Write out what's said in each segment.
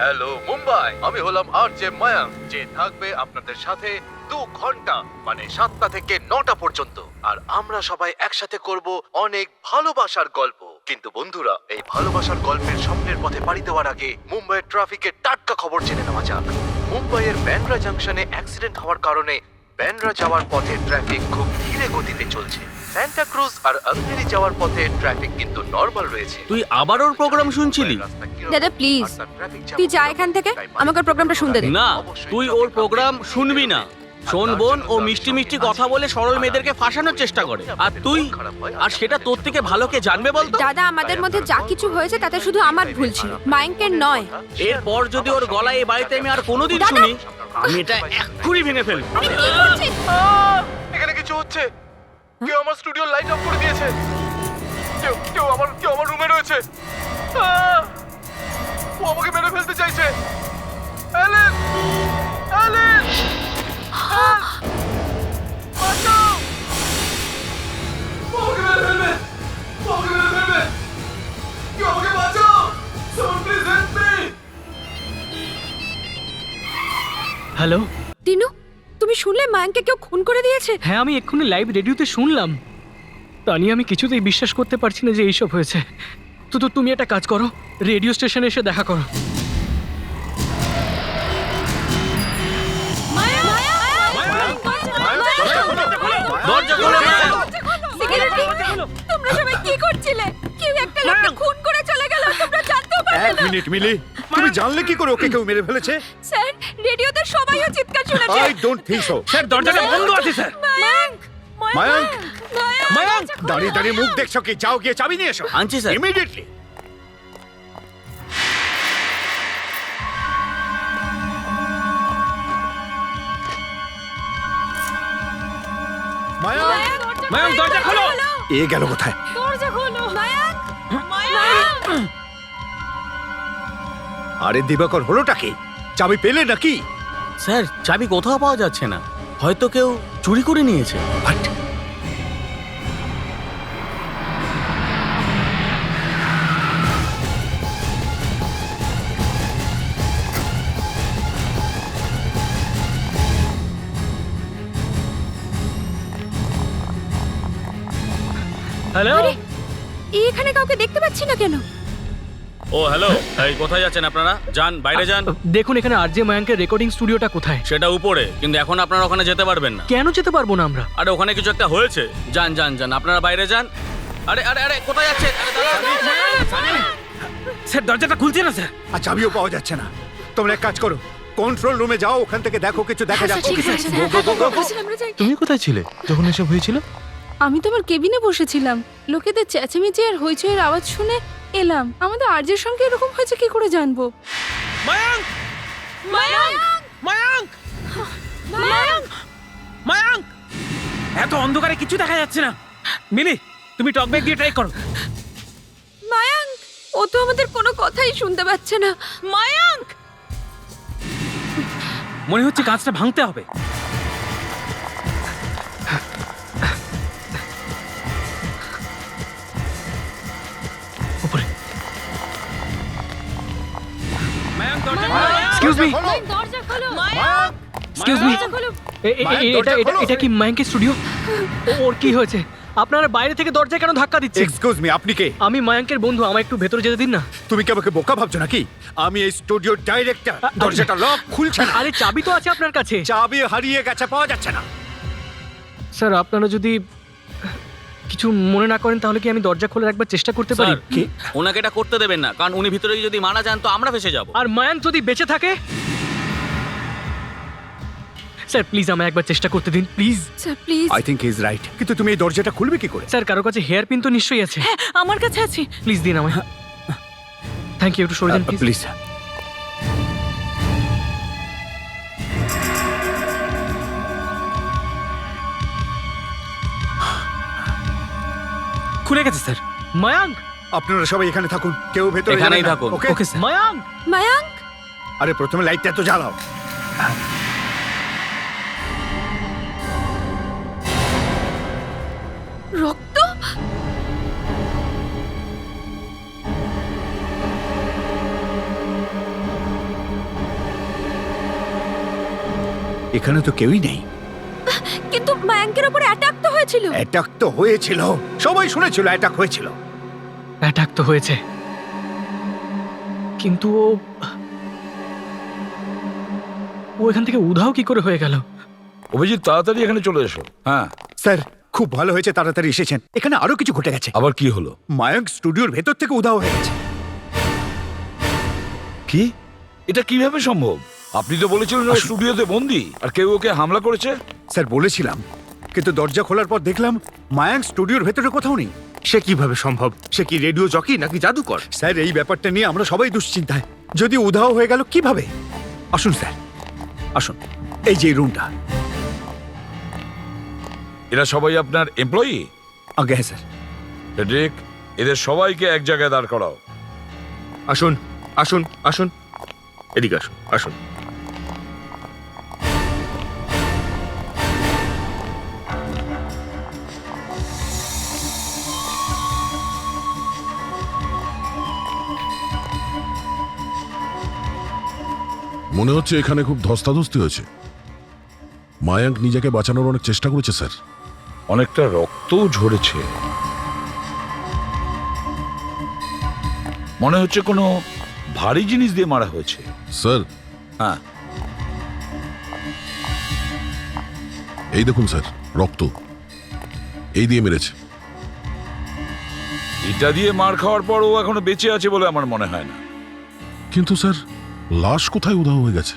Hello Mumbai, আমি হলাম RJ Mayank, যে থাকবে আপনাদের সাথে 2 ঘন্টা, মানে 7টা থেকে 9টা পর্যন্ত। আর আমরা সবাই একসাথে করব অনেক ভালোবাসার গল্প। কিন্তু বন্ধুরা, এই ভালোবাসার গল্পের স্বপ্নের পথে পাড়ি দেওয়ার আগে মুম্বাইয়ের ট্রাফিকের টাটকা খবর জেনে নেওয়া যাক। মুম্বাইয়ের ব্যান্ড্রা জাংশনে অ্যাক্সিডেন্ট হওয়ার কারণে ব্যান্ড্রা যাওয়ার পথে ট্রাফিক খুব ধীরে গতিতে চলছে। সান্টা ক্রুজ আর আন্ধেরি যাওয়ার পথে ট্রাফিক কিন্তু নরমাল রয়েছে। তুই আবার ওর প্রোগ্রাম শুনছিলি? দাদা প্লিজ তুই যা এখান থেকে, আমাকে ওর প্রোগ্রামটা শুনতে দে। না, তুই ওর প্রোগ্রাম শুনবি না। শোন বোন, ও মিষ্টি মিষ্টি কথা বলে সরল মেয়েদেরকে ফাঁসানোর চেষ্টা করে। আর তুই, আর সেটা তোর থেকে ভালো কে জানবে বলতো? দাদা আমাদের মধ্যে যা কিছু হয়েছে তাতে শুধু আমার ভুল ছিল, মায়াঙ্কের নয়। এরপর যদি ওর গলায় এই বাড়িতে আমি আর কোনোদিন দাদা! শুনি, আমি এটা এক্ষুনি ভেঙে ফেলবো। আরে কি করছিস? এখানে কিছু হচ্ছে। কেউ আমার স্টুডিও লাইট অফ করে দিয়েছে। কেউ আমার রুমে রয়েছে। ও আমাকে মেরে ফেলতে চাইছে। অ্যালেন, অ্যালেন, বাঁচাও! ও আমাকে মেরে ফেলবে। ও আমাকে মেরে ফেলবে। কেউ আমাকে বাঁচাও। Someone please help me. Hello. Tinu, তুমি শুনলে মায়াঙ্ককে কেউ খুন করে দিয়েছে? হ্যাঁ, আমি এক্ষুনি লাইভ রেডিওতে শুনলাম। তানি, আমি কিছুতেই বিশ্বাস করতে পারছি না যে এইসব হয়েছে। তো তুমি একটা কাজ করো, রেডিও স্টেশনে এসে দেখা করো। দরজা খোলো না। সিকিউরিটি, তোমরা সবাই কি করছিলে? কেউ একটা লোককে খুন করে চলে গেল, তোমরা জানতেও পারলে এক না। মিনিট মিলি, তুমি জানলে কি করে ওকে কেউ মেরে ফেলেছে? স্যার, রেডিওতে সবাইও চিৎকার শুনেছে। I don't think so. Sir, দরজাটা বন্ধ আছে স্যার। মায়াঙ্ক, মায়াঙ্ক, মায়াঙ্ক! দাঁড়িয়ে দাঁড়িয়ে মুখ দেখছো কি? যাও গিয়ে চাবি নিয়ে এসো। আনছি স্যার। ইমিডিয়েটলি। মায়াঙ্ক, মায়াঙ্ক, দরজা খোলো। এ গেল কোথায়? দরজা খোলো। মায়াঙ্ক, মায়াঙ্ক। আরে দিবাকর, হলোটা কি? চাবি পেলে নাকি? স্যার, চাবি কোথাও পাওয়া যাচ্ছে না। হয়তো কেউ চুরি করে নিয়েছে। What? হ্যালো। এখানে কাউকে দেখতে পাচ্ছি না কেন? ও হ্যালো, এই কোথায় যাচ্ছেন আপনারা? যান, বাইরে যান। দেখুন এখানে আরজে মায়াঙ্কের রেকর্ডিং স্টুডিওটা কোথায়? সেটা উপরে, কিন্তু এখন আপনারা ওখানে যেতে পারবেন না। কেন যেতে পারবো না আমরা? আরে ওখানে কিছু একটা হয়েছে। যান যান যান, আপনারা বাইরে যান। আরে আরে আরে, কোথায় যাচ্ছেন? আরে দাঁড়ান। স্যার, দরজাটা খুলছে না স্যার। আর চাবিও পাওয়া যাচ্ছে না। তোমরা এক কাজ করো, কন্ট্রোল রুমে যাও, ওখান থেকে দেখো কিছু দেখা যাচ্ছে ঠিক কিনা। আছে, Go, go, go, go, go. আমরা যাই। তুমি কোথায় ছিলে যখন এসব হয়েছিল? আমি তো আমার কেবিনে বসেছিলাম, লোকেদের চেঁচামেচি আর হইচইয়ের আওয়াজ শুনে এলাম। আমাদের আর্যের সঙ্গে এরকম হয়েছে কি করে জানবো? মায়াঙ্ক! মায়াঙ্ক! মায়াঙ্ক! মায়াঙ্ক, মায়াঙ্ক! এত অন্ধকারে কিছু দেখা যাচ্ছে না। মিলি, তুমি টকব্যাক দিয়ে ট্রাই করো। মায়াঙ্ক, ও তো আমাদের কোনো কথাই শুনতে পাচ্ছে না। মায়াঙ্ক! মনে হচ্ছে কাজটা ভাঙতে হবে। উপরে। মায়াঙ্ক, দরজা খোলো। এক্সকিউজ মি, খোলো। দরজা খোলো। Mayank, excuse me. দরজা খোলো। মায়াঙ্ক, দরজা খোলো। এটা কি মায়াঙ্কের স্টুডিও? ওর কি হয়েছে? আপনারা বাইরে থেকে দরজায় কেন ধাক্কা দিচ্ছেন? এক্সকিউজ মি, আপনি কে? আমি মায়াঙ্কের বন্ধু, আমায় একটু ভেতরে যেতে দিন না। তুমি কি আমাকে বোকা ভাবছো নাকি? আমি এই স্টুডিওর ডাইরেক্টর। দরজাটা লক খুলছে না। আরে চাবি তো আছে আপনার কাছে। চাবি হারিয়ে গেছে, পাওয়া যাচ্ছে না। স্যার, আপনারা যদি কিছু মনে না করেন তাহলে কি আমি দরজা খোলার একবার চেষ্টা করতে পারি? স্যার, ওনাকে এটা করতে দেবেন না, কারণ উনি ভিতরে যদি মারা যান তো আমরা ফেসে যাব। আর মায়াঙ্ক যদি বেঁচে থাকে? স্যার প্লিজ আমায় একবার চেষ্টা করতে দিন, please. Sir please. I think he is right. কিন্তু তুমি এই দরজাটা খুলবে কি করে? স্যার, কারো কাছে হেয়ার পিন তো নিশ্চয়ই আছে। আমার কাছে আছে। প্লিজ দিন আমায়। থ্যাংক ইউ, একটু সরে যান প্লিজ। প্লিজ। খুলে গেছে স্যার। মায়াঙ্ক! আপনারা সবাই এখানে থাকুন, কেউ ভেতরে এখানেই যাবেন না। থাকুন। Okay? Okay sir. Mayank! Mayank, আরে প্রথমে লাইটটা তো জ্বালাও। রক্ত? এখানে তো কেউই নেই। কিন্তু মায়াঙ্কের উপরে অ্যাটাক তো হয়েছিল। অ্যাটাক তো হয়েছিল, সবাই শুনেছিল অ্যাটাক হয়েছিল। অ্যাটাক তো হয়েছে, কিন্তু ও এখান থেকে উধাও কি করে হয়ে গেল? অভিজিৎ তাড়াতাড়ি এখানে চলে এসো। হ্যাঁ, স্যার খুব ভালো হয়েছে তাড়াতাড়ি এসেছেন। এখানে আরো কিছু ঘটে গেছে। আবার কি হলো? মায়াঙ্ক স্টুডিওর ভেতর থেকে উধাও হয়ে গেছে। কি? এটা কিভাবে সম্ভব? আপনি তো বলেছিলেন ও স্টুডিওতে বন্দি আর কেউ ওকে হামলা করেছে। স্যার বলেছিলাম, কিন্তু দরজা খোলার পর দেখলাম মায়াঙ্ক স্টুডিওর ভেতরে কোথাও নেই। সে কিভাবে সম্ভব? সে কি রেডিও জকি নাকি জাদুকর? স্যার এই ব্যাপারটা নিয়ে আমরা সবাই দুশ্চিন্তায়। যদি উধাও হয়ে গেল কিভাবে? আসুন স্যার, আসুন। এই যে রুমটা। এরা সবাই আপনার এমপ্লয়ি? আগে হ্যাঁ স্যার। ফ্রেডরিক, এদের সবাইকে এক জায়গায় দাঁড় করাও। আসুন আসুন আসুন, এদিকে আসুন আসুন। মনে হচ্ছে এখানে খুব ধস্তাধস্তি হয়েছে। মায়াঙ্ক নিজেকে বাঁচানোর অনেক চেষ্টা করেছে স্যার। অনেকটা রক্তও ঝরেছে। মনে হচ্ছে কোনো ভারী জিনিস দিয়ে মারা হয়েছে। স্যার হ্যাঁ, এই দেখুন স্যার, রক্ত এই দিয়ে মেরেছে। এটা দিয়ে মার খাওয়ার পর ও এখনো বেঁচে আছে বলে আমার মনে হয় না। কিন্তু স্যার লাশ কোথায় উধাও হয়ে গেছে?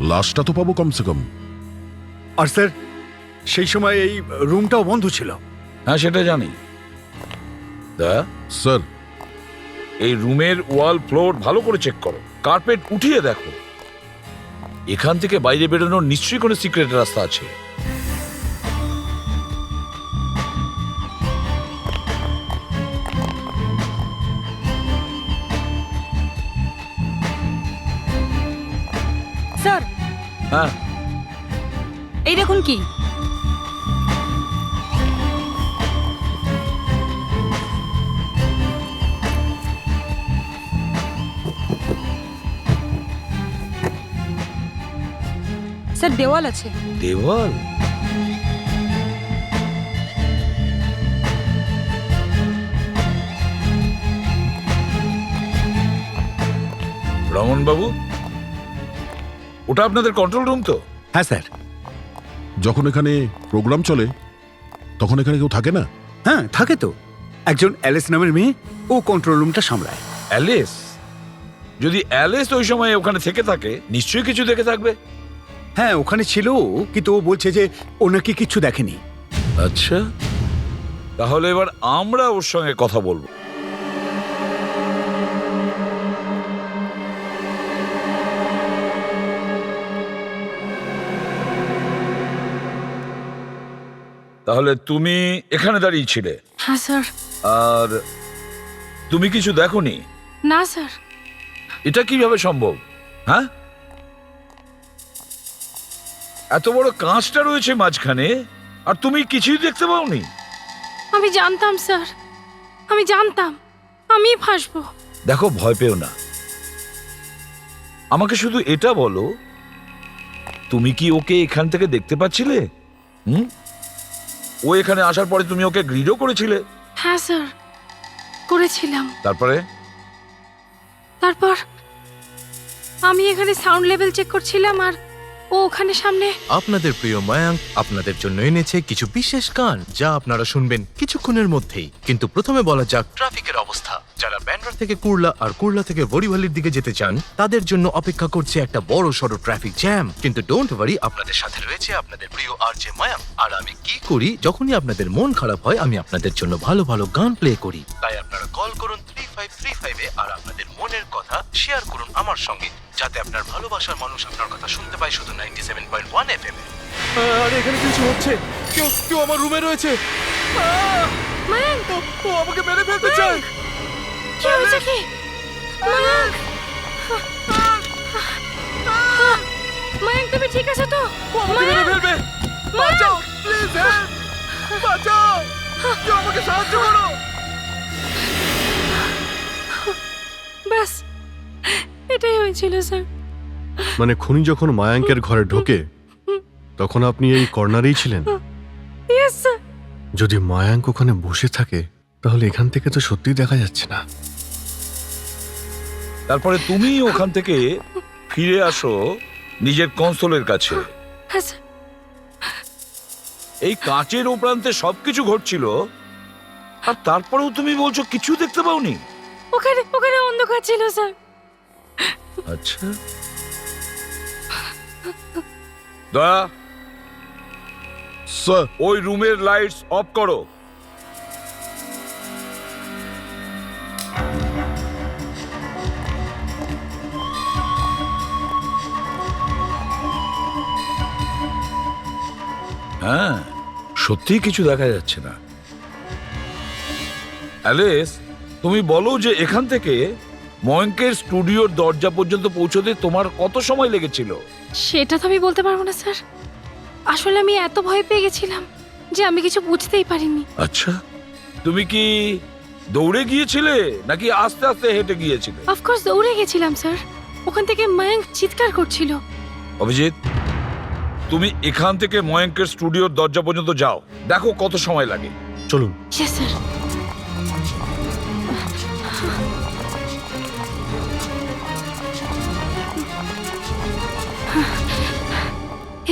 লাশটা তো পাবো কমসে কম। আর স্যার সেই সময় এই রুমটাও বন্ধ ছিল। হ্যাঁ, সেটা জানি। স্যার এই রুমের ওয়াল ফ্লোর ভালো করে চেক করো, কার্পেট উঠিয়ে দেখো। এখান থেকে বাইরে বেরোনোর নিশ্চয়ই কোনো সিক্রেট রাস্তা আছে। স্যার, হ্যাঁ, এই দেখুন কি। স্যার দেওয়াল আছে। দেওয়াল? রমন বাবু, ওটা আপনাদের কন্ট্রোল রুম তো? হ্যাঁ স্যার। যখন এখানে প্রোগ্রাম চলে তখন এখানে কেউ থাকে না? হ্যাঁ থাকে তো, একজন অ্যালিস নামের মেয়ে, ও কন্ট্রোল রুমটা সামলায়। অ্যালিস? যদি অ্যালিস ওই সময় ওখানে থেকে থাকে নিশ্চয়ই কিছু দেখে থাকবে। হ্যাঁ ওখানে ছিল ও, কিন্তু ও বলছে যে ও নাকি কিচ্ছু দেখেনি। আচ্ছা, তাহলে এবার আমরা ওর সঙ্গে কথা বলবো। তাহলে তুমি এখানে দাঁড়িয়ে ছিলে হ্যাঁ স্যার। আর তুমি কিছু দেখোনি? না স্যার। এটা কিভাবে সম্ভব? হ্যাঁ, এত বড় কাঁচটা রয়েছে মাঝখানে আর তুমি কিছুই দেখতে পাওনি? আমি জানতাম স্যার, আমি জানতাম আমি ফাঁসবো। দেখো, ভয় পেও না। আমাকে শুধু এটা বলো, তুমি কি ওকে এখান থেকে দেখতে পাচ্ছিলে? ও এখানে আসার পরে তুমি ওকে গ্রিডও করেছিলে? হ্যাঁ স্যার, করেছিলাম। তারপরে? তারপর আমি এখানে সাউন্ড লেভেল চেক করছিলাম আর ও ওখানে সামনে। আপনাদের প্রিয় মায়াঙ্ক আপনাদের জন্য এনেছে কিছু বিশেষ গান যা আপনারা শুনবেন কিছুক্ষণের মধ্যেই। কিন্তু প্রথমে বলা যাক ট্রাফিকের অবস্থা। যারা ব্যান্ড্রা থেকে কুর্লা আর কুর্লা থেকে বরিভালির দিকে যেতে চান তাদের জন্য অপেক্ষা করছে একটা বড় সড়ো ট্রাফিক জ্যাম। কিন্তু ডোন্ট ওয়ারি, আপনাদের সাথে রয়েছে আপনাদের প্রিয় আরজে মায়াঙ্ক। আর আমি কি করি, যখনই আপনাদের মন খারাপ হয় আমি আপনাদের জন্য ভালো ভালো গান প্লে করি। তাই আপনারা কল করুন 3535 আর আপনাদের মনের কথা শেয়ার করুন আমার সঙ্গে, যাতে আপনার ভালোবাসার মানুষ আপনার কথা শুনতে পায় শুধু 97.1 FM এ। আর এখানে কিছু হচ্ছে। কেউ আমার রুমে রয়েছে। মায়াঙ্ক, ও আমাকে মেরে ফেলতে চায়। কি হয়েছে কি? মায়াঙ্ক, মায়াঙ্ক তুমি ঠিক আছে তো? ও আমাকে মেরে ফেলবে। বাঁচাও, প্লিজ হেল্প, বাঁচাও, কেউ আমাকে সাহায্য করো। ব্যাস এটাই হয়েছিল স্যার। মানে খুনি যখন মায়াঙ্কের ঘরে ঢোকে তখন আপনি এই কর্নারেই ছিলেন? Yes sir. যদি মায়াঙ্ক ওখানে বসে থাকে তাহলে এখান থেকে তো সত্যিই দেখা যাচ্ছে না। তারপরে তুমি ওখান থেকে ফিরে আসো নিজের কনসোলের কাছে। হ্যাঁ স্যার। এই কাঁচের উপরান্তে সবকিছু ঘটছিল, আর তারপরেও তুমি বলছো কিছু দেখতে পাওনি। ওখানে ওখানে অন্ধকার ছিল স্যার। আচ্ছা, দয়া স্যার ওই রুমের লাইটস অফ করো। হ্যাঁ, সত্যিই কিছু দেখা যাচ্ছে না। অ্যালিস, তুমি বলো যে এখান থেকে ময়ঙ্কের স্টুডিওর দরজা পর্যন্ত পৌঁছতে তোমার কত সময় লেগেছিল? সেটা তো আমি বলতে পারবো না স্যার। আসলে আমি এত ভয় পেয়ে গেছিলাম যে আমি কিছু বুঝতেই পারিনি। আচ্ছা, তুমি কি দৌড়ে গিয়েছিলে নাকি আস্তে আস্তে হেঁটে গিয়েছিলে? অফকোর্স দৌড়ে গেছিলাম স্যার। ওখান থেকে মায়াঙ্ক চিৎকার করছিল। অভিজিৎ, তুমি এখান থেকে ময়ঙ্কের স্টুডিওর দরজা পর্যন্ত যাও, দেখো কত সময় লাগে। চলুন। Yes sir.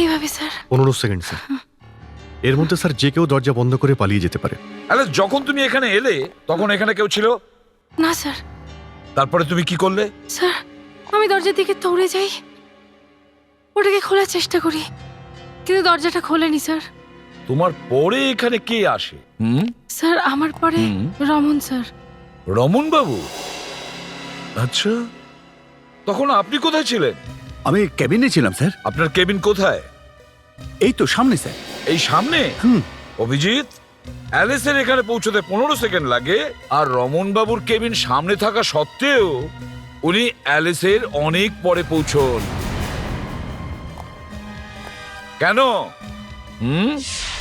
এইভাবে স্যার। 15 second sir. এর মধ্যে স্যার যে কেউ দরজা বন্ধ করে পালিয়ে যেতে পারে। আরে, যখন তুমি এখানে এলে তখন এখানে কেউ ছিল? না স্যার। তারপরে তুমি কি করলে? স্যার, আমি দরজার দিকে দৌড়ে যাই, ওটাকে খোলার চেষ্টা করি, কিন্তু দরজাটা খোলেনি স্যার। তোমার পরে এখানে কে আসে? স্যার, আমার পরে রমন স্যার। রমন বাবু? আচ্ছা, তখন আপনি কোথায় ছিলেন? আমি কেবিনে ছিলাম স্যার। আপনার কেবিন কোথায়? এই তো সামনে স্যার। এই সামনে? অভিজিৎ, অ্যালিসের এখানে পৌঁছতে 15 সেকেন্ড লাগে, আর রমন বাবুর কেবিন সামনে থাকা সত্ত্বেও উনি অ্যালিসের অনেক পরে পৌঁছন। কেন?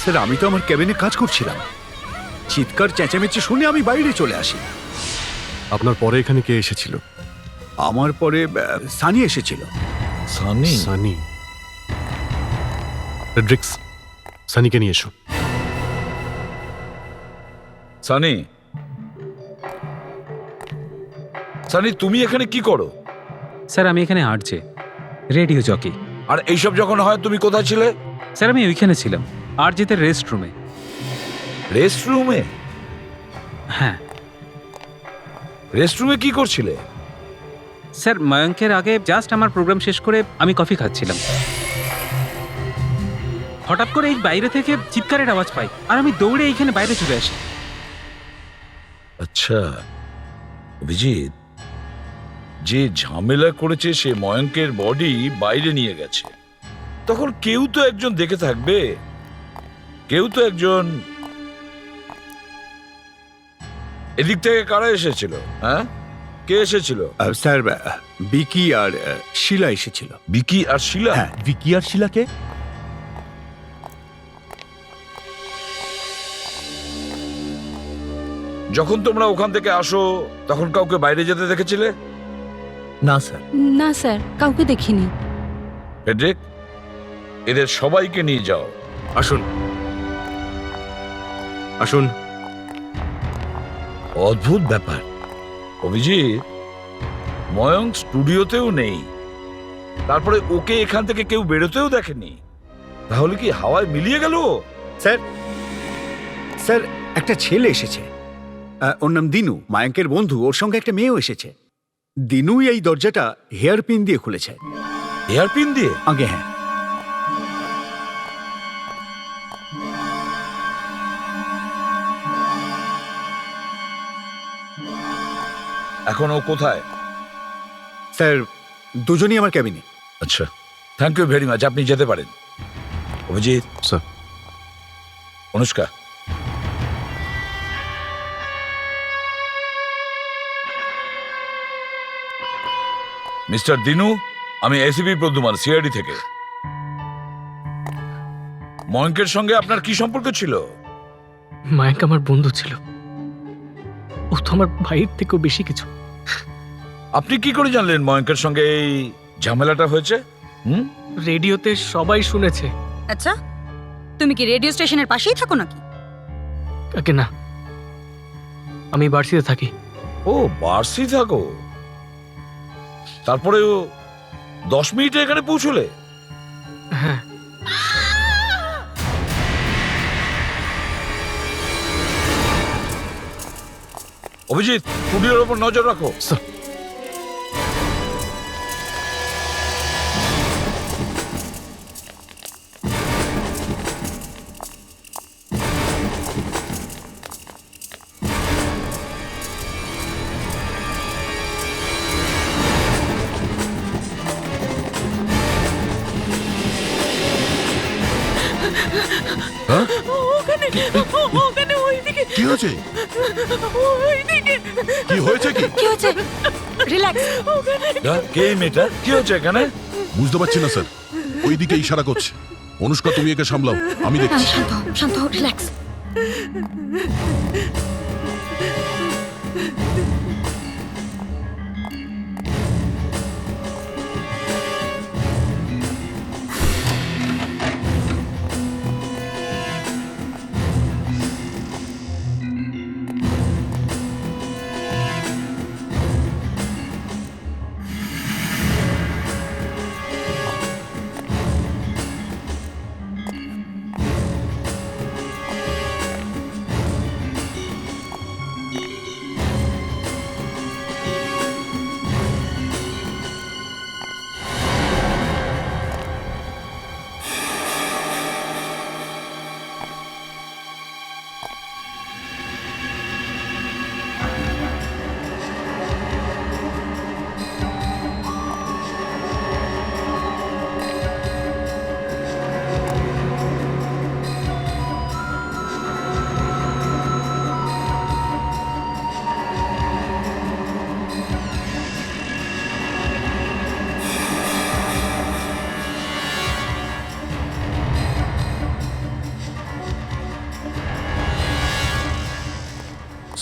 স্যার, আমি তো আমার কেবিনে কাজ করছিলাম। চিৎকার চেঁচামেচি শুনে আমি বাইরে চলে আসি। আপনার পরে এখানে কে এসেছিল? আমার পরে সানি এসেছিল। সানি? সানি। ফ্রেডরিক্স, সানিকে নিয়ে এসো। সানি, সানি, তুমি এখানে কি করো? স্যার, আমি এখানে আরজে, রেডিও জকি। আর এইসব যখন হয় তুমি কোথায় ছিলে? স্যার, আমি ওইখানে ছিলাম, আরজেতে রেস্ট রুমে। রেস্ট রুমে? হ্যাঁ। রেস্ট রুমে কি করছিলে? স্যার, ময়ঙ্কের আগে জাস্ট আমার প্রোগ্রাম শেষ করে আমি কফি খাচ্ছিলাম। হঠাৎ করে এই বাইরে থেকে চিৎকারের আওয়াজ পাই, আর আমি দৌড়ে এইখানে বাইরে চলে আসি। আচ্ছা অভিজিৎ, যে ঝামেলা করেছে সে ময়ঙ্কের বডি বাইরে নিয়ে গেছে, তখন কেউ তো একজন দেখে থাকবে, কেউ তো একজন। এদিক থেকে কারা এসেছিল? হ্যাঁ, কে এসেছিল? স্যার, বিকি আর শিলা এসেছিল। বিকি আর শিলা? হ্যাঁ। ভিকি আর শিলাকে? যখন তোমরা ওখান থেকে আসো তখন কাউকে বাইরে যেতে দেখেছিলে? না স্যার। না স্যার, কাউকে দেখিনি। ফ্রেডরিক, এদের সবাইকে নিয়ে যাও। আসুন, আসুন। অদ্ভুত ব্যাপার অভিজিৎ, ময়ঙ্ক স্টুডিওতেও নেই, তারপরে ওকে এখান থেকে কেউ বেরোতেও দেখেনি। তাহলে কি হাওয়ায় মিলিয়ে গেল? স্যার, স্যার, একটা ছেলে এসেছে। ওর নাম দিনু, মায়াঙ্কের বন্ধু। ওর সঙ্গে একটা মেয়েও এসেছে। দিনুই এই দরজাটা হেয়ার পিন দিয়ে খুলেছে। হেয়ার পিন দিয়ে? আগে হ্যাঁ। এখন ও কোথায়? স্যার, দুজনই আমার ক্যাবিনে। আচ্ছা, থ্যাংক ইউ ভেরি মাচ, আপনি যেতে পারেন। অভিজিৎ স্যার। অনুষ্কা, মিস্টার দিনু, আমি এসিপি প্রদ্যুমান, সিআইডি থেকে। ময়ঙ্কের সঙ্গে আপনার কি সম্পর্ক ছিল? মায়াঙ্ক আমার বন্ধু ছিল। ও তো আমার ভাইয়ের থেকেও বেশি কিছু। আপনি কি করে জানলেন ময়ঙ্কের সঙ্গে এই ঝামেলাটা হয়েছে? রেডিওতে সবাই শুনেছে। আচ্ছা, তুমি কি রেডিও স্টেশনের পাশেই থাকো নাকি? কাকে না, আমি বার্সিতে থাকি। ও বার্সি থাকো, তারপরেও 10 মিনিটে এখানে পৌঁছলে? হ্যাঁ। অভিজিৎ, স্টুডিওর ওপর নজর রাখো। হ্যাঁ? ওখানে ওইদিকে, কি হয়েছে? ওইদিকে। কি হয়েছে কি? কি হচ্ছে? রিল্যাক্স। কে এই মেয়েটা? কি হচ্ছে এখানে? বুঝতে পারছি না স্যার, ওইদিকে ইশারা করছে। অনুষ্কা, তুমি একে সামলাও, আমি দেখছি। শান্ত হও, রিল্যাক্স।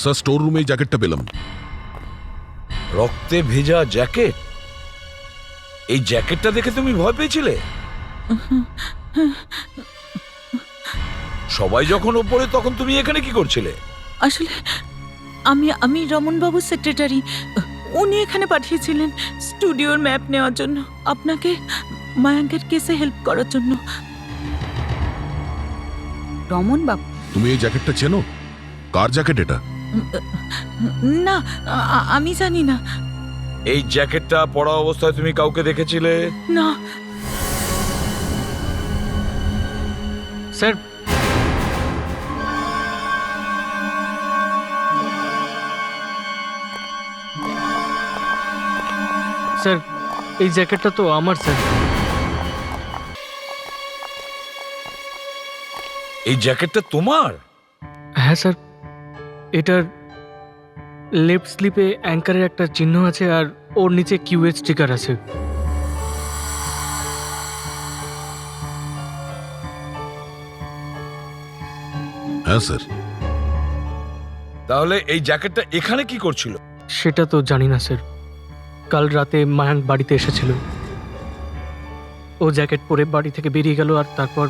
স্যার, স্টোর রুমে এই জ্যাকেটটা পেলাম। রক্তে ভেজা জ্যাকেট? এই জ্যাকেটটা দেখে তুমি ভয় পেয়েছিলে? সবাই যখন ওপরে, তখন তুমি এখানে কি করছিলে? আসলে আমি রমনবাবুর সেক্রেটারি। উনি এখানে পাঠিয়েছিলেন স্টুডিওর ম্যাপ নেওয়ার জন্য, আপনাকে মায়াঙ্কের কেসে হেল্প করার জন্য। রমনবাবু? তুমি এই জ্যাকেটটা চেনো? কার জ্যাকেট এটা? না, আমি জানি না। এই জ্যাকেটটা পরা অবস্থায় তুমি কাউকে দেখেছিলে? না। স্যার, স্যার এই জ্যাকেটটা তো আমার স্যার। এই জ্যাকেটটা তোমার? হ্যাঁ স্যার, এটার লেফট স্লিপে অ্যাঙ্কারের একটা চিহ্ন আছে আর ওর নিচে কিউএচ স্টিকার আছে। হ্যাঁ স্যার। তাহলে এই জ্যাকেটটা এখানে কি করছিল? সেটা তো জানি না স্যার। কাল রাতে মায়াঙ্ক বাড়িতে এসেছিল, ও জ্যাকেট পরে বাড়ি থেকে বেরিয়ে গেল আর তারপর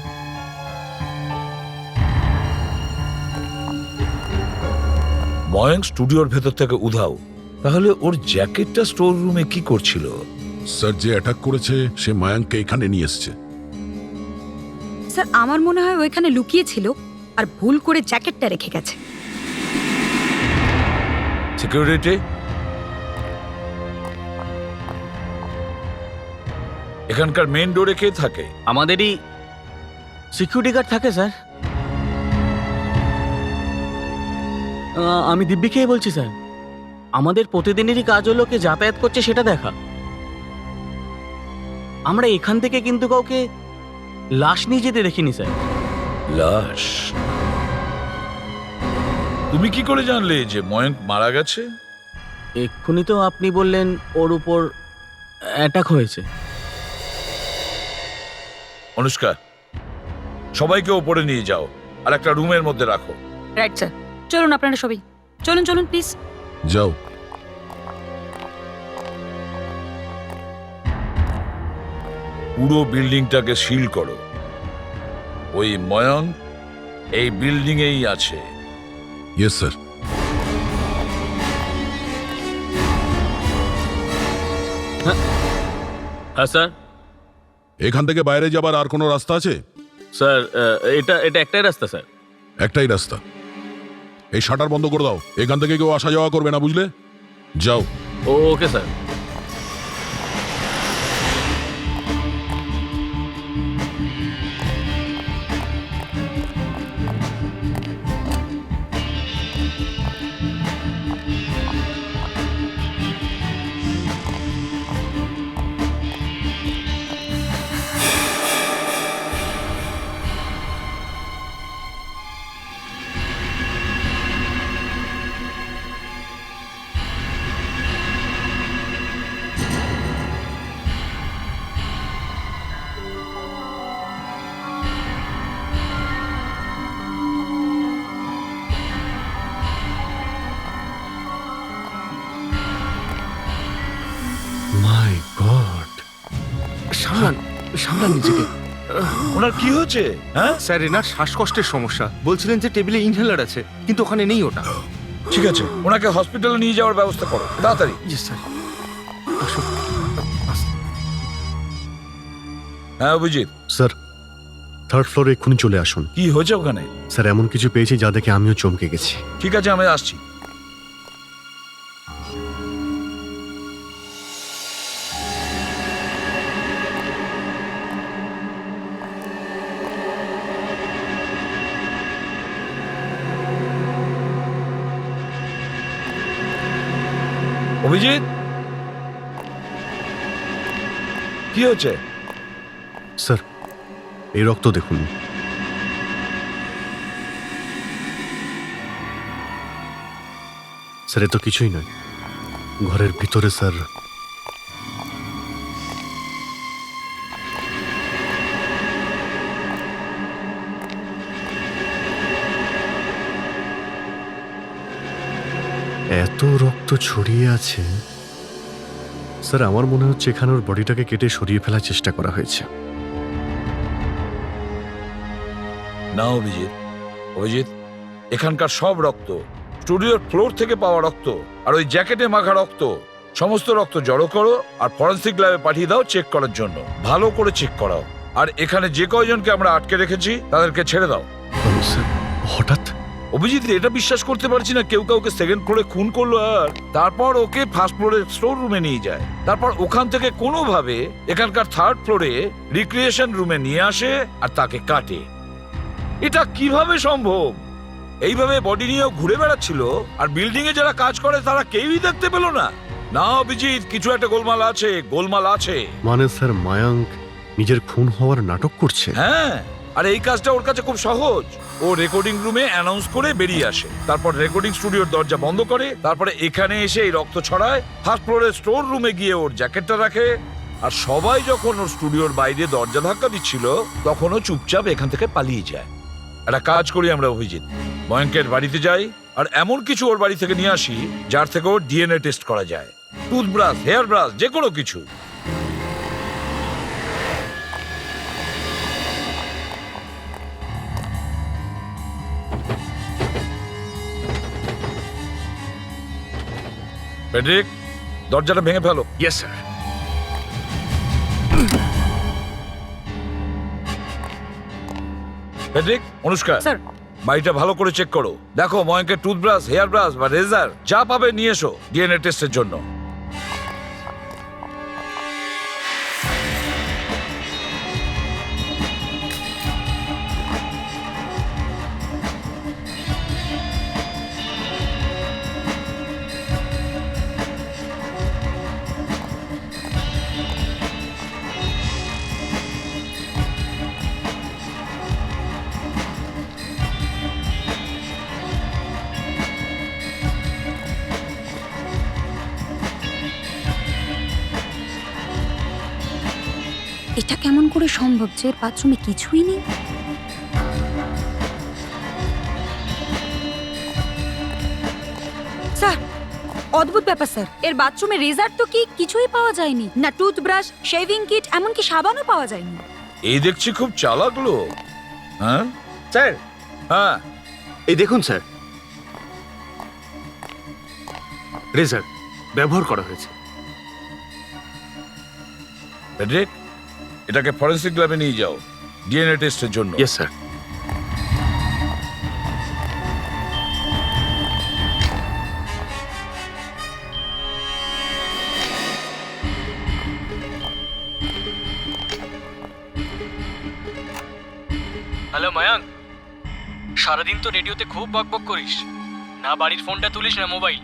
ময়ঙ্ক স্টুডিওর ভেতর থেকে উধাও, তাহলে ওর জ্যাকেটটা স্টোর রুমে কি করছিল? স্যার, যে অ্যাটাক করেছে সে মায়াঙ্ককে এখানে নিয়ে এসেছে। স্যার, আমার মনে হয় ওইখানে লুকিয়ে ছিল আর ভুল করে জ্যাকেটটা রেখে গেছে। সিকিউরিটি, এখানকার মেইন ডোরে কে থাকে? আমাদেরই সিকিউরিটি গার্ড থাকে স্যার। আমি দিব্যিকেই বলছি স্যার। আমাদের প্রতিদিনেরই কাজ হলো কে যাতায়াত করছে সেটা দেখা। আমরা এখান থেকে কিন্তু কাউকে লাশ নিয়ে যেতে দেখিনি স্যার। লাশ? তুমি কি করে জানলে যে ময়ঙ্ক মারা গেছে? এক্ষুনি তো আপনি বললেন ওর উপর অ্যাটাক হয়েছে। অনুষ্কা, সবাইকে ওপরে নিয়ে যাও আর একটা রুমের মধ্যে রাখো। রাইট স্যার, চলুন আপনারা সবাই চলুন চলুন প্লিজ। যাও। পুরো বিল্ডিংটাকে সিল করো। ওই ময়ঙ্ক এই বিল্ডিং এই আছে। Yes sir. হ্যাঁ স্যার। এখান থেকে বাইরে যাবার আর কোনো রাস্তা আছে? স্যার এটা একটাই রাস্তা স্যার। একটাই রাস্তা। এই শাটার বন্ধ করে দাও, এখান থেকে কেউ আসা যাওয়া করবে না, বুঝলে? যাও। Okay sir. My God. সামলান নিজেকে। ওনার কি হয়েছে? হ্যাঁ স্যার, এনার শ্বাসকষ্টের সমস্যা। বলছিলেন যে টেবিলে ইনহেলার আছে, কিন্তু ওখানে নেই ওটা। ঠিক আছে, ওনাকে হসপিটালে নিয়ে যাওয়ার ব্যবস্থা করো তাড়াতাড়ি। Yes sir. হ্যাঁ অভিজিৎ, স্যার, থার্ড ফ্লোরে এক্ষুনি চলে আসুন। কি হয়েছে ওখানে? স্যার, এমন কিছু পেয়েছি যা দেখে আমিও চমকে গেছি। ঠিক আছে, আমি আসছি। অভিজিৎ, কি হচ্ছে? স্যার, এই রক্ত দেখুন। স্যার, এ তো কিছুই নয়। ঘরের ভিতরে স্যার এত রক্ত ছড়িয়ে আছে। স্যার, আমার মনে হচ্ছে এখানে ওর বডিটাকে কেটে সরিয়ে ফেলার চেষ্টা করা হয়েছে। না অভিজিৎ, অভিজিৎ, এখানকার সব রক্ত, স্টুডিওর ফ্লোর থেকে পাওয়া রক্ত আর ওই জ্যাকেটে মাখা রক্ত, সমস্ত রক্ত জড়ো করো আর ফরেনসিক ল্যাবে পাঠিয়ে দাও চেক করার জন্য। ভালো করে চেক করাও। আর এখানে যে কয়জনকে আমরা আটকে রেখেছি তাদেরকে ছেড়ে দাও। স্যার, হঠাৎ অভিজিৎ, এটা বিশ্বাস করতে পারছি না কেউ কাউকে সেকেন্ড ফ্লোরে খুন করলো আর তারপর ওকে ফার্স্ট ফ্লোরের স্টোর রুমে নিয়ে যায়, তারপর ওখান থেকে কোনোভাবে এখানকার থার্ড ফ্লোরে রিক্রিয়েশন রুমে নিয়ে আসে আর তাকে কাটে। এটা কিভাবে সম্ভব? এইভাবে বডি নিয়েও ঘুরে বেড়াচ্ছিল আর বিল্ডিং এ যারা কাজ করে তারা কেউই দেখতে পেল না। না অভিজিৎ, কিছু একটা গোলমাল আছে, গোলমাল আছে। মানে স্যার, মায়াঙ্ক নিজের খুন হওয়ার নাটক করছে? হ্যাঁ, আর এই কাজটা ওর কাছে খুব সহজ। ও রেকর্ডিং রুমে অ্যানাউন্স করে বেরিয়ে আসে, তারপর রেকর্ডিং স্টুডিওর দরজা বন্ধ করে, তারপরে এখানে এসে এই রক্ত ছড়ায়, ফার্স্ট ফ্লোরের স্টোর রুমে গিয়ে ওর জ্যাকেটটা রাখে, আর সবাই যখন ওর স্টুডিওর বাইরে দরজা ধাক্কা দিচ্ছিল তখন ও চুপচাপ এখান থেকে পালিয়ে যায়। একটা কাজ করি আমরা অভিজিৎ, ময়ঙ্কের বাড়িতে যাই আর এমন কিছু ওর বাড়ি থেকে নিয়ে আসি যার থেকে ওর ডিএনএ টেস্ট করা যায়। টুথব্রাশ, হেয়ার ব্রাশ, যে কোনো কিছু। ফেডরিক, দরজাটা ভেঙে ফেলো। Yes sir. Frederick, Anushka, sir. বাড়িটা ভালো করে চেক করো। দেখো ময়ঙ্কের টুথব্রাশ, হেয়ার ব্রাশ বা রেজার যা পাবে নিয়ে এসো ডিএনএ টেস্টের জন্য। এটা কেমন করে সম্ভব যে বাথরুমে কিছুই নেই? স্যার, অদ্ভুত ব্যাপার স্যার। এর বাথরুমে রেজার তো কি কিছুই পাওয়া যায়নি, না টুথব্রাশ, শেভিং কিট, এমনকি সাবানও পাওয়া যায়নি। এই দেখছি খুব চালাক লোক। হ্যাঁ স্যার হ্যাঁ এই দেখুন স্যার, রেজার ব্যবহার করা হয়েছে। ফেডরিক, এটাকে ফরেন্সিক ল্যাবে নিয়ে যাও ডিএনএ টেস্টের জন্য। Yes sir. হ্যালো মায়াঙ্ক, সারাদিন তো রেডিওতে খুব বকবক করিস, না বাড়ির ফোনটা তুলিস না মোবাইল।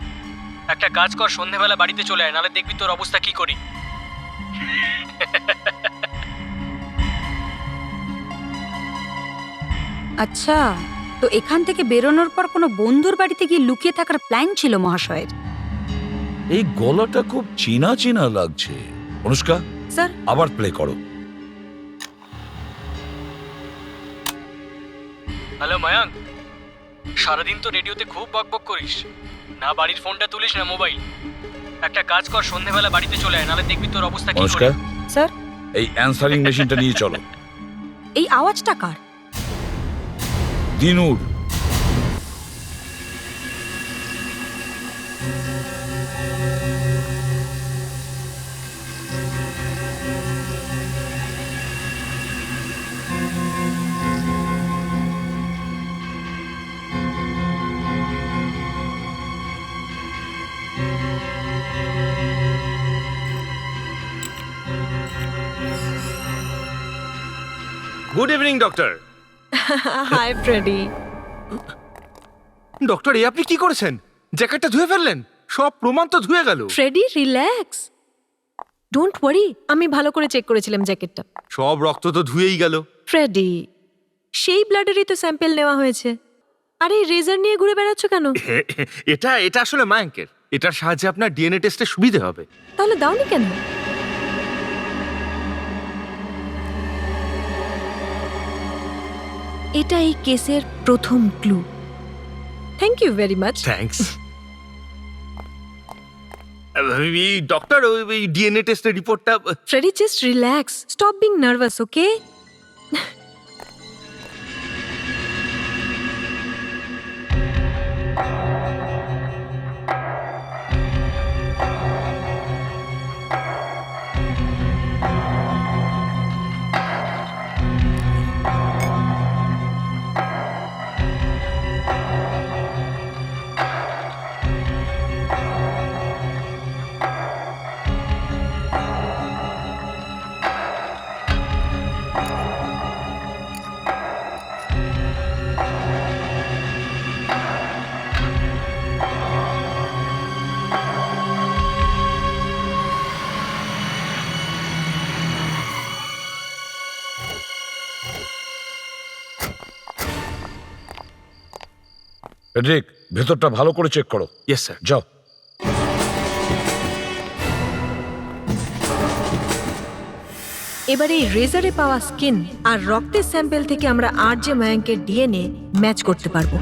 একটা কাজ কর, সন্ধেবেলা বাড়িতে চলে আয়, নাহলে দেখবি তোর অবস্থা কি করি। আচ্ছা, তো এখান থেকে বেরোনোর পর কোনো বন্ধুর বাড়িতে গিয়ে লুকিয়ে থাকার প্ল্যান ছিল মহাশয়ের? এই গলাটা খুব চেনা চেনা লাগছে। অনুষ্কা, স্যার, আবার প্লে করো। হ্যালো মায়াঙ্ক, সারাদিন তো রেডিওতে খুব বকবক করিস, না বাড়ির ফোনটা তুলিস না মোবাইল। একটা কাজ কর, সন্ধেবেলা বাড়িতে চলে আয়, নাহলে দেখবি তোর অবস্থা কি অনুষ্কা, করি। স্যার, এই অ্যানসারিং মেশিনটা নিয়ে চলো। এই আওয়াজটা কার? দিনুর। Good evening doctor. Hi Freddie. Doctor, এই আপনি কি করেছেন? জ্যাকেটটা ধুয়ে ফেললেন, সব প্রমাণ তো ধুয়ে গেল। ফ্রেডি রিল্যাক্স, ডোন্ট ওয়ারি, আমি ভালো করে চেক করেছিলাম জ্যাকেটটা। সব রক্ত তো ধুয়েই গেল। ফ্রেডি, সেই ব্লাডেরই তো স্যাম্পল নেওয়া হয়েছে। আরে রেজার নিয়ে ঘুরে বেড়াচ্ছ কেন? এটা আসলে মায়াঙ্কের। এটার সাহায্যে আপনার ডিএনএ টেস্টে সুবিধে হবে। তাহলে দাওনি কেন? এটা এই কেসের প্রথম clue. Thank you very much. Thanks. Doctor, ওই ডিএনএ টেস্টের রিপোর্টটা। Freddie, just relax, stop being nervous, okay? Frederick, ভেতরটা ভালো করে চেক করো। Yes sir. যাও। এবারে এই রেজারে পাওয়া স্কিন আর রক্তের স্যাম্পল থেকে আমরা আরজে মায়াঙ্কের ডিএনএ ম্যাচ করতে পারবো।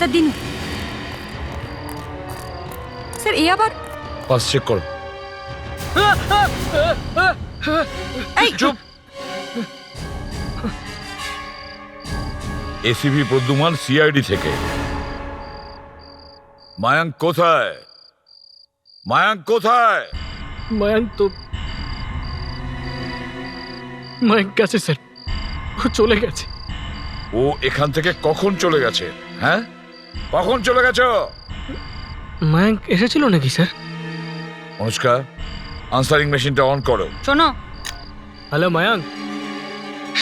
স্যার দিনু। স্যার, এ আবার? পাস চেক করো। এই চুপ। এসিপি প্রদ্যুমান, সিআইডি থেকে। মায়াঙ্ক কোথায়? মায়াঙ্ক কোথায়? মায়াঙ্ক তো মায়াঙ্ক গেছে স্যার, ও চলে গেছে। ও এখান থেকে কখন চলে গেছে? হ্যাঁ, কখন চলে গেছো? মায়াঙ্ক এসেছিল নাকি স্যার? অনুষ্কা, আনসারিং মেশিনটা অন করো। শোনো। হ্যালো মায়াঙ্ক,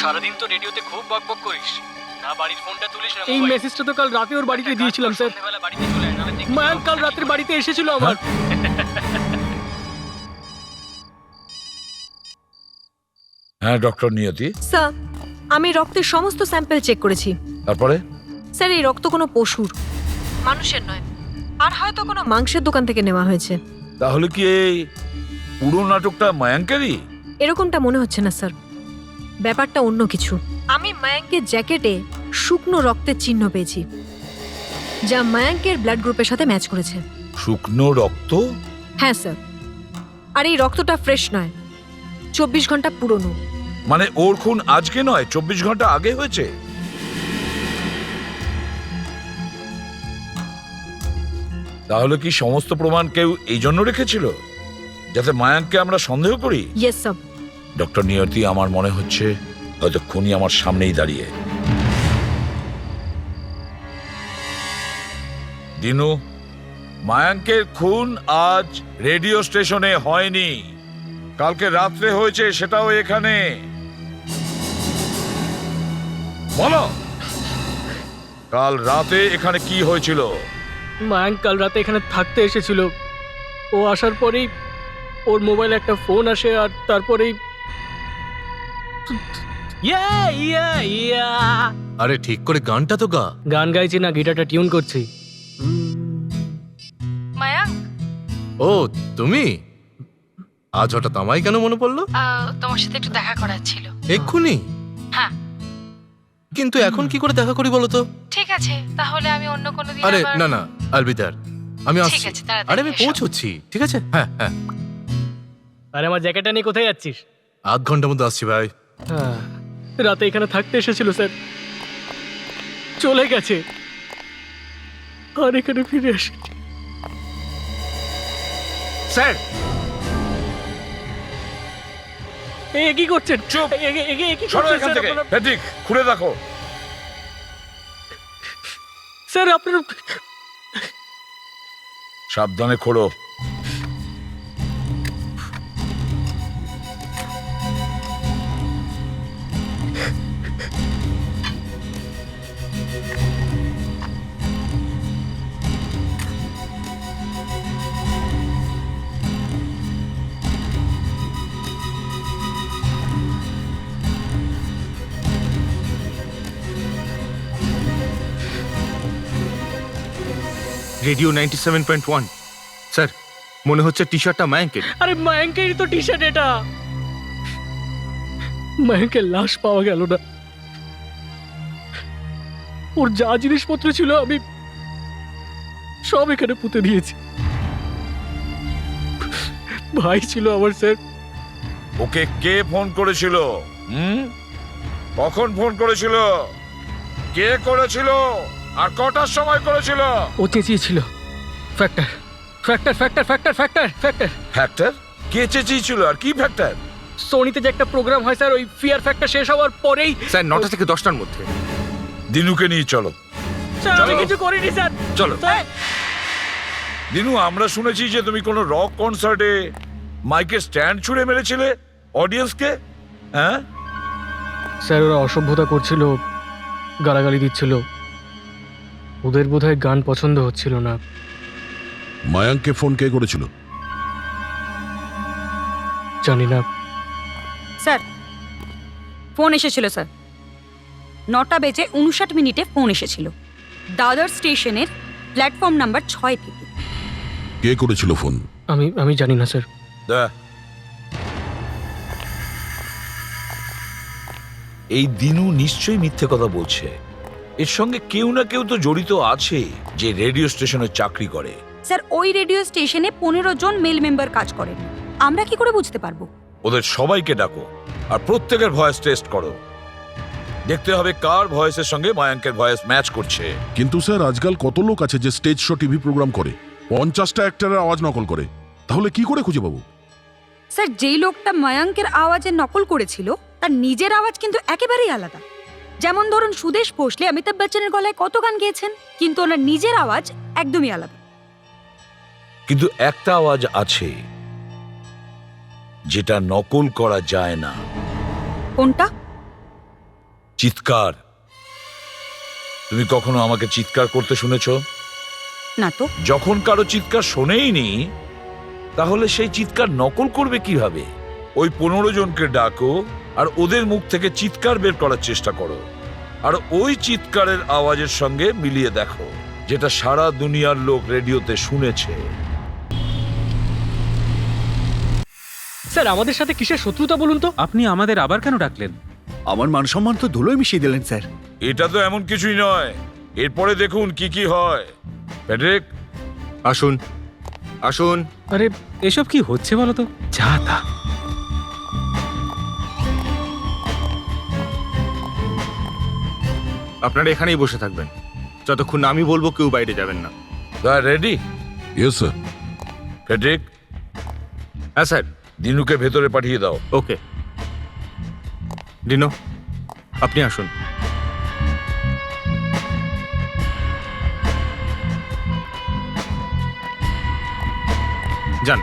সারাদিন তো রেডিওতে খুব বকবক করিস, না বাড়ির ফোনটা তুলিস না। এই মেসেজটা তো কাল রাতে ওর বাড়িতে দিয়েছিলাম স্যার। মায়াঙ্ক কাল রাতের বাড়িতে এসেছিল আমার। হ্যাঁ ডক্টর নিয়তি। স্যার, আমি রক্তের সমস্ত স্যাম্পল চেক করেছি। তারপরে? স্যার, এই রক্ত কোনো পশুর, মানুষের নয়, আর হয়তো কোনো মাংসের দোকান থেকে নেওয়া হয়েছে। তাহলে কি এই পুরো নাটকটা মায়াঙ্কেরই? এরকমটা মনে হচ্ছে না স্যার, ব্যাপারটা অন্য কিছু। আমি মায়াঙ্কের জ্যাকেটে শুকনো রক্তের চিহ্ন পেয়েছি, যা মায়াঙ্কের ব্লাড গ্রুপের সাথে ম্যাচ করেছে। শুকনো রক্ত? হ্যাঁ স্যার, আর এই রক্তটা ফ্রেশ নয়, 24 ঘন্টা পুরনো। মানে ওর খুন আজকে নয়, 24 ঘন্টা আগে হয়েছে? তাহলে কি সমস্ত প্রমাণ কেউ এই জন্য রেখেছিল, যাতে মায়াঙ্ককে আমরা সন্দেহ করি? Yes sir. ডক্টর নিয়তি, আমার মনে হচ্ছে হয়তো খুনি আমার সামনেই দাঁড়িয়ে। দিনু, মায়াঙ্কের খুন আজ রেডিও স্টেশনে হয়নি, কালকে রাত্রে হয়েছে, সেটাও এখানে। বলো, কাল রাতে এখানে কি হয়েছিল? মায়াঙ্ক কাল রাতে এখানে থাকতে এসেছিল। ও আসার পরেই ওর মোবাইলে একটা ফোন আসে, আর তারপরেই আরে ঠিক করে গানটা তো গা। গান গাইছি না, গিটারটা টিউন করছি। মায়াঙ্ক, ও তুমি? আজ হঠাৎ আমায় কেন মনে পড়লো? তোমার সাথে একটু দেখা করার ছিল। এক্ষুনি? হ্যাঁ। কিন্তু এখন কি করে দেখা করি বলো তো? ঠিক আছে, তাহলে আমি অন্য কোনো দিন। আরে না না, আলবিদার, আমি আসছি। ঠিক আছে, তাড়াতাড়ি আরে আমি এসো। পৌঁছচ্ছি, ঠিক আছে? হ্যাঁ হ্যাঁ, আরে আমার জ্যাকেটটা নিয়ে কোথায় যাচ্ছিস? আধ ঘন্টার মধ্যে আসছি ভাই। রাতে এখানে থাকতে এসেছিল স্যার, চলে গেছে আর এখানে ফিরে আসে। স্যার, এ কি করছেন? চুপ! এ কি সরো করছেন এখান স্যার থেকে। আপনারা? প্যাট্রিক, খুলে দেখো। স্যার আপনার সাবধানে খোলো। রেডিও 97.1। স্যার, মনে হচ্ছে টি শার্টটা মায়াঙ্কের। আরে মায়াঙ্কেরই তো টি শার্ট এটা। মায়াঙ্কের লাশ পাওয়া গেল না, ওর যা জিনিসপত্র ছিল আমি সব এখানে পুঁতে দিয়েছি। ভাই ছিল আমার স্যার। ওকে কে ফোন করেছিল? কখন ফোন করেছিল? কে করেছিল? আর কটার সময় করেছিল? ও চেঁচিয়েছিল factor factor factor factor factor factor factor? কে চেঁচিয়েছিল আর কি ফ্যাক্টর? সোনিতে যে একটা প্রোগ্রাম হয় স্যার, ওই ফিয়ার ফ্যাক্টর শেষ হওয়ার পরেই। স্যার 9টা থেকে 10টার মধ্যে। দিনুকে নিয়ে চলো। স্যার আমি চলো। কিছু করিনি স্যার। চলো। স্যার, দিনু, আমরা শুনেছি যে তুমি কোনো রক কনসার্টে মাইকের স্ট্যান্ড ছুঁড়ে মেরেছিলে অডিয়েন্সকে। হ্যাঁ স্যার ওরা অসভ্যতা করছিল, গালাগালি দিচ্ছিল, ওদের বোধহয় গান পছন্দ হচ্ছিল না। মায়াঙ্ককে ফোন কে করেছিল? জানি না স্যার ফোন এসেছিল স্যার, 9:59 ফোন এসেছিল দাদর স্টেশনের প্ল্যাটফর্ম নাম্বার 6 থেকে। কে করেছিল ফোন? আমি জানি না স্যার। এই দিনু নিশ্চয়ই মিথ্যে কথা বলছে। এর সঙ্গে কেউ না কেউ তো জড়িত আছে, যে রেডিও স্টেশনে চাকরি করে। স্যার ওই রেডিও স্টেশনে 15 জন মেল মেম্বার কাজ করেন, আমরা কি করে বুঝতে পারবো? ওদের সবাইকে ডাকো আর প্রত্যেকের ভয়েস টেস্ট করো। দেখতে হবে কার ভয়েসের সঙ্গে মায়াঙ্কের ভয়েস ম্যাচ করছে। কিন্তু স্যার আজকাল কত লোক আছে যে স্টেজ শো টিভি প্রোগ্রাম করে, 50টা অ্যাক্টরের আওয়াজ নকল করে, তাহলে কি করে খুঁজে পাবো? স্যার যেই লোকটা মায়াঙ্কের আওয়াজে নকল করেছিল তার নিজের আওয়াজ কিন্তু একেবারেই আলাদা। যেমন ধরুন সুদেশ ভোসলে অমিতাভ বচ্চনের গলায় কত গান গেয়েছেন, কিন্তু ওনার নিজের আওয়াজ একদমই আলাদা। কিন্তু একটা আওয়াজ আছে যেটা নকল করা যায় না। কোনটা? চিৎকার। তুমি কখনো আমাকে চিৎকার করতে শুনেছো? না তো। যখন কারো চিৎকার শোনেইনি, তাহলে সেই চিৎকার নকল করবে কিভাবে? ওই 15 জনকে ডাকো আর ওদের মুখ থেকে চিৎকার বের করার চেষ্টা করো, আর ওই চিৎকারের আওয়াজের সঙ্গে মিলিয়ে দেখো যেটা সারা দুনিয়ার লোক রেডিওতে শুনেছে। স্যার আমাদের সাথে কিসের শত্রুতা বলুন তো? আপনি আমাদের আবার কেন ডাকলেন? আমার মান সম্মান তো ধুলোয় মিশিয়ে দিলেন স্যার। এটা তো এমন কিছুই নয়, এরপরে দেখুন কি কি হয়। প্যাট্রিক, আসুন আসুন। আরে এসব কি হচ্ছে বলো তো? যা তা। আপনারা এখানেই বসে থাকবেন, যতক্ষণ আমি বলবো কেউ বাইরে যাবেন না। রেডি? Yes sir. প্যাট্রিক, হ্যাঁ স্যার। দিনুকে ভেতরে পাঠিয়ে দাও। ওকে। ডিনো, আপনি আসুন। যান।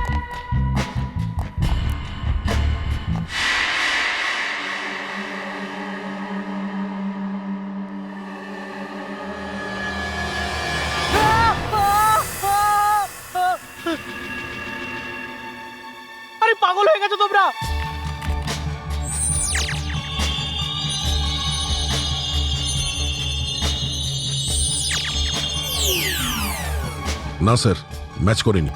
আরে পাগল হয়ে গেছো তোমরা? না স্যার, ম্যাচ করিনি।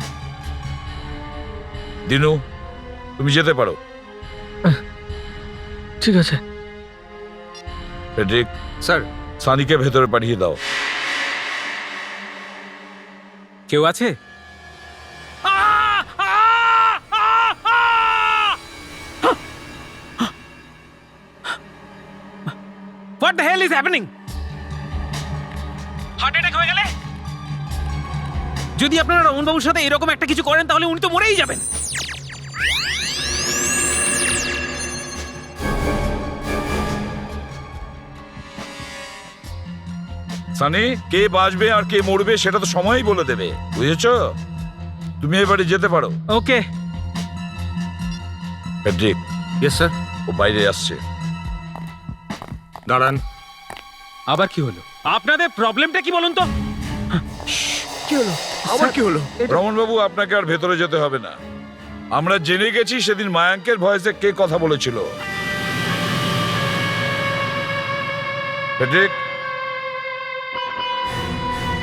দিনু, তুমি যেতে পারো। ঠিক আছে প্যাট্রিক, স্যার। সানিকে ভেতরে পাঠিয়ে দাও। কেউ আছে? What the hell is happening? Heart attack হয়ে গেলে? যদি আপনারা রমনবাবুর সাথে এরকম একটা কিছু করেন তাহলে উনি তো মরেই যাবেন। সানি, কে বাঁচবে আর কে মরবে সেটা তো সময়ই বলে দেবে, বুঝেছো? তুমি এবারে যেতে পারো। ওকে। Patrick, yes sir. ও বাইরে আসছে। দাঁড়ান। আবার কি হলো? আপনাদের প্রবলেমটা কি বলুন তো? কি হলো? আবার কি হলো? রমনবাবু, আপনাকে আর ভেতরে যেতে হবে না। আমরা জেনে গেছি সেদিন মায়াঙ্কের ভয়েসে কে কথা বলেছিল। প্যাট্রিক,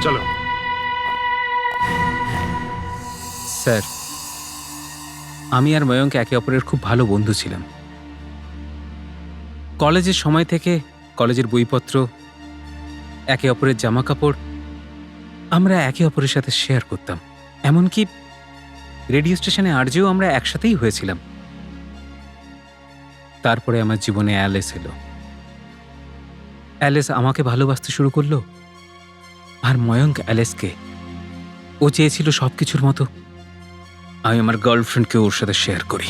চলো। স্যার, আমি আর ময়ঙ্ক একে অপরের খুব ভালো বন্ধু ছিলাম। কলেজের সময় থেকে কলেজের বইপত্র, একে অপরের জামা কাপড় আমরা একে অপরের সাথে শেয়ার করতাম। এমনকি রেডিও স্টেশনে আরজেও আমরা একসাথেই হয়েছিলাম। তারপরে আমার জীবনে অ্যালেস এলো। অ্যালেস আমাকে ভালোবাসতে শুরু করলো, আর ময়ঙ্ক অ্যালেসকে। ও চেয়েছিল সবকিছুর মতো আমি আমার গার্লফ্রেন্ডকে ওর সাথে শেয়ার করি,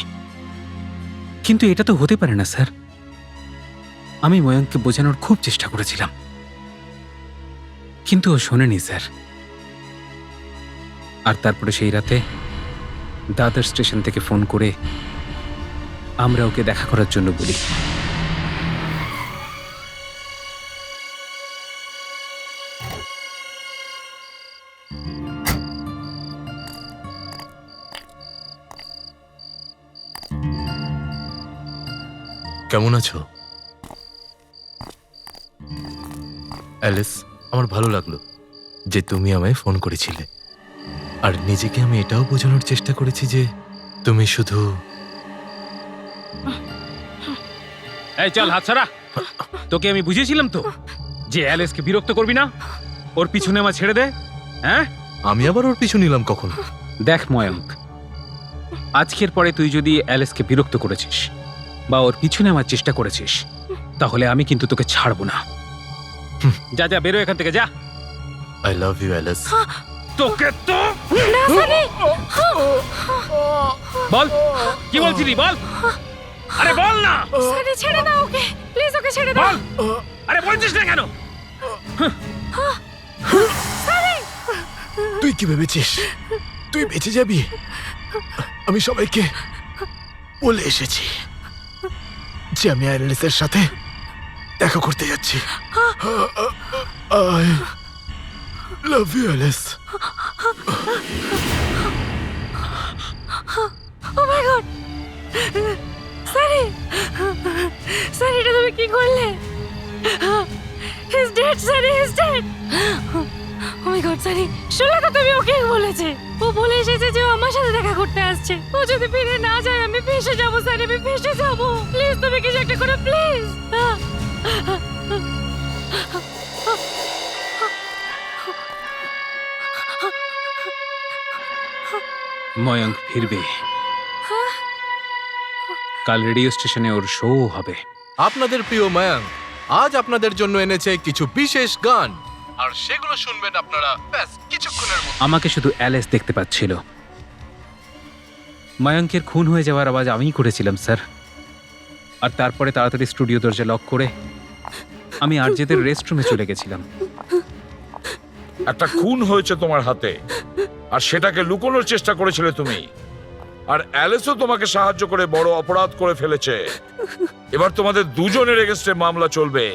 কিন্তু এটা তো হতে পারে না স্যার। আমি ময়ঙ্ককে বোঝানোর খুব চেষ্টা করেছিলাম, কিন্তু ও শোনেনি স্যার। আর তারপরে সেই রাতে দাদার স্টেশন থেকে ফোন করে আমরা ওকে দেখা করার জন্য বলি। কেমন আছো অ্যালিস? আমার ভালো লাগলো যে তুমি আমায় ফোন করেছিলে, আর নিজেকে আমি এটাও বোঝানোর চেষ্টা করেছি যে তুমি শুধু। এই চল হাত ছাড়া। তোকে আমি বুঝিয়েছিলাম তো যে অ্যালেসকে বিরক্ত করবি না, ওর পিছনে আমার ছেড়ে দে। হ্যাঁ, আমি আবার ওর পিছু নিলাম কখন? দেখ ময়ঙ্ক, আজকের পরে তুই যদি অ্যালেসকে বিরক্ত করেছিস বা ওর পিছনে আমার চেষ্টা করেছিস, তাহলে আমি কিন্তু তোকে ছাড়বো না। যা যা, বেরো এখান থেকে, যা। I love you Alice. তোকে তো বল, কি বলছিলি বল। আরে বল না। সানি ছেড়ে দাও ওকে, প্লিজ ওকে ছেড়ে দাও। বল। আরে বলছিস না কেন? তুই কি ভেবেছিস তুই বেঁচে যাবি? আমি সবাইকে বলে এসেছি যে আমি অ্যালিসের সাথে দেখা করতে যাচ্ছি। I love you Alice. Oh my god, Sunny, Sunny এটা তুমি কি করলে? He is dead, Sunny he is dead. Oh my god Sunny, শুনলে তো তুমি ওকে বলেছে? ও বলে এসেছে যে ও আমার সাথে দেখা করতে আসছে। ও যদি ফিরে না যায় আমি ফেসে যাবো সানি, আমি ফেসে যাবো। প্লিজ তুমি কিছু একটা করো প্লিজ। ময়ঙ্ক ফিরবে। কাল রেডিও স্টেশনে ওর শো হবে। আপনাদের প্রিয় মায়াঙ্ক আজ আপনাদের জন্য এনেছে কিছু বিশেষ গান, আর সেগুলো শুনবেন আপনারা ব্যাস কিছুক্ষণের মধ্যে। আমাকে শুধু অ্যালেস দেখতে পাচ্ছিল। ময়ঙ্কের খুন হয়ে যাওয়ার আওয়াজ আমিই করেছিলাম স্যার। আর তারপরে তাড়াতাড়ি স্টুডিও দরজা লক করে আমি আরজেদের রেস্টরুমে চলে গেছিলাম। একটা খুন হয়েছে তোমার হাতে, আর সেটাকে লুকোনোর চেষ্টা করেছিলে তুমি। আর অ্যালেসও তোমাকে সাহায্য করে বড় অপরাধ করে ফেলেছে। এবার তোমাদের দুজনের এগেস্টে মামলা চলবে।